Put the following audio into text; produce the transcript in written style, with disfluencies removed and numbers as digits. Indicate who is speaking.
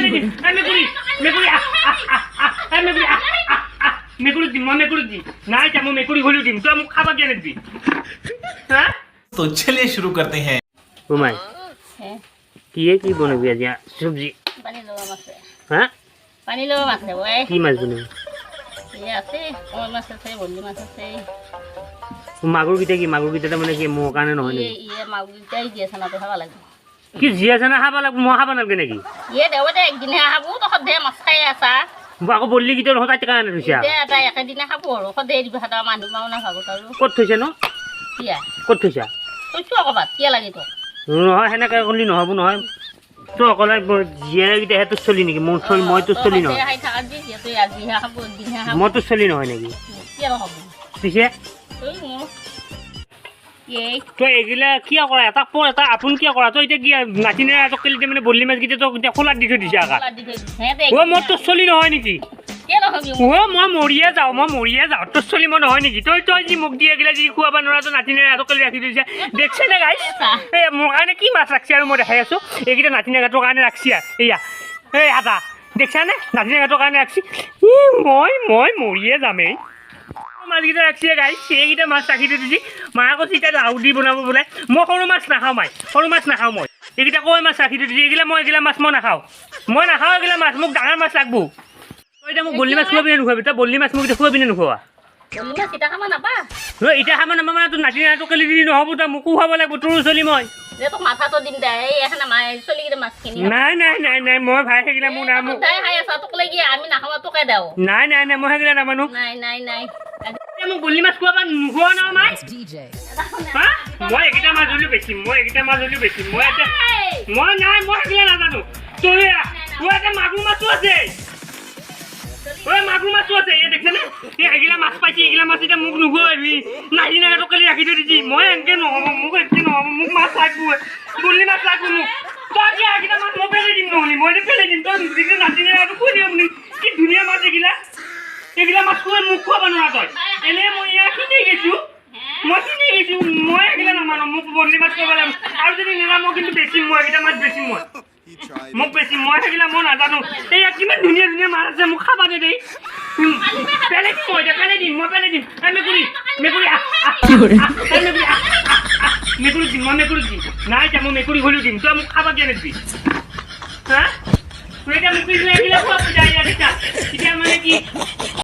Speaker 1: পেলে দিম মেকুৰী মেকুৰী মেকুৰী মেকুৰী দিম মই মেকুৰী দিম নাই এতিয়া মই মেকুৰী ঘূৰি দিম তই মোক খাবা কিয় নিদিবি হা
Speaker 2: तो चलिए शुरू करते हैं
Speaker 1: ঘুমাই কি বনাবি আজি চব্জি
Speaker 3: পানী লোৱা মাছে
Speaker 1: হা
Speaker 3: পানী লোৱা মাছে ওই
Speaker 1: কি মাছ বনাবি
Speaker 3: এই আছে কমল মাছ আছে বল্লি মাছ আছে
Speaker 1: মাগুৰকেইটা মানে কি মোৰ কাৰণে নহয় নেকি
Speaker 3: ইয়ে মাগুৰকেইটাই দিয়ে চানাটো খাব লাগিব
Speaker 1: কি জি আছে না খাব লাগিব মই খাব নালাগে নেকি
Speaker 3: ইয়ে দেও দে একদিনে খাবো তো সদায় মাছ খাই আছা
Speaker 1: আকৌ বল্লিকেইটা সদায় কাৰণে থৈছা
Speaker 3: দে এটা একেদিনে খাবো আৰু সদায় দিবি খাতা মানুহ মাউনা ভাগত আৰু
Speaker 1: ক'ত থৈছে ন
Speaker 3: কিয়া
Speaker 1: ক'ত থৈছা
Speaker 3: কৈছো আকবাত কিয়া লাগি তো
Speaker 1: নহয় সেনেকৈ কৰিলে নহ'ব নহয় তই অকলে জীয়াকেইটা সেইটো চলি নেকি মোৰ চলি মইতো চলি নহয়
Speaker 3: খাই থাকা দি তুই আজিহে খাবো দিনহে খাবো
Speaker 1: মইতো চলি নহয় নেকি
Speaker 3: কিয়া নহব
Speaker 1: পিছে তই এগিলা কিয় কৰা এটা পৰ এটা আপোন কিয় কৰা তই এতিয়া কি নাতিনে এটক কেলি মানে বল্লি মাছকেইটা তই এতিয়া খোলাত দি থৈ দিছে আকা মোৰতো চলি নহয় নেকি মই মৰিয়ে যাওঁ তোৰ চলি মই নহয় নেকি তই যি মোক দি এগিলা যি খুৱাব নোৱাৰা তই নাতিনে এটক কেলি ৰাখি থৈছে দেখছে নে গাইছ এই মোৰ কাৰণে কি মাছ ৰাখছি আৰু মই দেখাই আছোঁ এইকেইটা নাতিনে গাঁতৰ কাৰণে ৰাখছি এয়া এই আটা দেখছানে নাতিনে গাঁতৰ কাৰণে ৰাখছি মই মৰিয়ে যামেই মাছকেইটা ৰাখছি গাইছ সেইকেইটা মাছ ৰাখি থৈ দিছি মায়ে কৈছে এতিয়া লাও দি বনাব বোলে মই সৰু মাছ নাখাওঁ মই এইকেইটা কৈ মাছ ৰাখি থৈ দিছি এইগিলা মাছ মই নাখাওঁ এইগিলা মাছ মোক ডাঙৰ মাছ লাগব তই এতিয়া মোক বল্লি মাছ খুৱাবি নে নুখুৱাবি তই বল্লি মাছ মোক এতিয়া খুৱাবি নে নুখুৱা এতিয়া খাব নাপাওঁ মানে তোৰ নাতি নাটো কেলি দিলি নহ'ব তই মোকো খুৱাব লাগিব তোৰো চলি মই নাই মই ভাই সেইগিলা মোৰ নাই মই সেইগিলা নামানো মোক বল্লি মাছ খুৱাবা নোখোৱা ন মাই মই এইকেইটা মাছ হ'লেও বেছিম মই সেইগিলা নাজানো তই এটা মাগুৰ মাছো আছে এই দেখিছেনে এইগিলা মাছ পাইছে এইগিলা মাছ এতিয়া মোক নুখুৱাবি নাহি নাগাটো কালি ৰাখি থৈ দিছি মই এনেকৈ নহ'ব মোক মাছ লাগব বল্লি মাছ লাগব মোক তই এতিয়া এইকেইটা মাছ মই পেলাই দিম নহ'লি মই পেলাই দিম তই যিটো নাতি নাগাটো কৈ দিম আপুনি কি ধুনীয়া মাছ এইগিলা মাছ খুৱাই মোক খুৱাব নোৱাৰা তই এনেই মই ইয়াৰ কিনি গৈছোঁ মই এইগিলা নামানো মোক বল্লি মাছ খুৱাব লাগিব আৰু যদি নেজানো কিন্তু বেছিম মই এইকেইটা মাছ বেছিম মই সেইগিলা মই নাজানো এয়া কিমান ধুনীয়া মাছ আছে মোক খাবা দে দেই পেলাই দিম মই মেকুৰী দিম নাই এতিয়া মই মেকুৰী ঘূৰি দিম তই মোক খাবা কিয় নিদিবি হা তই এতিয়া মোক এইগিলা খুৱাব যায় এতিয়া মানে কি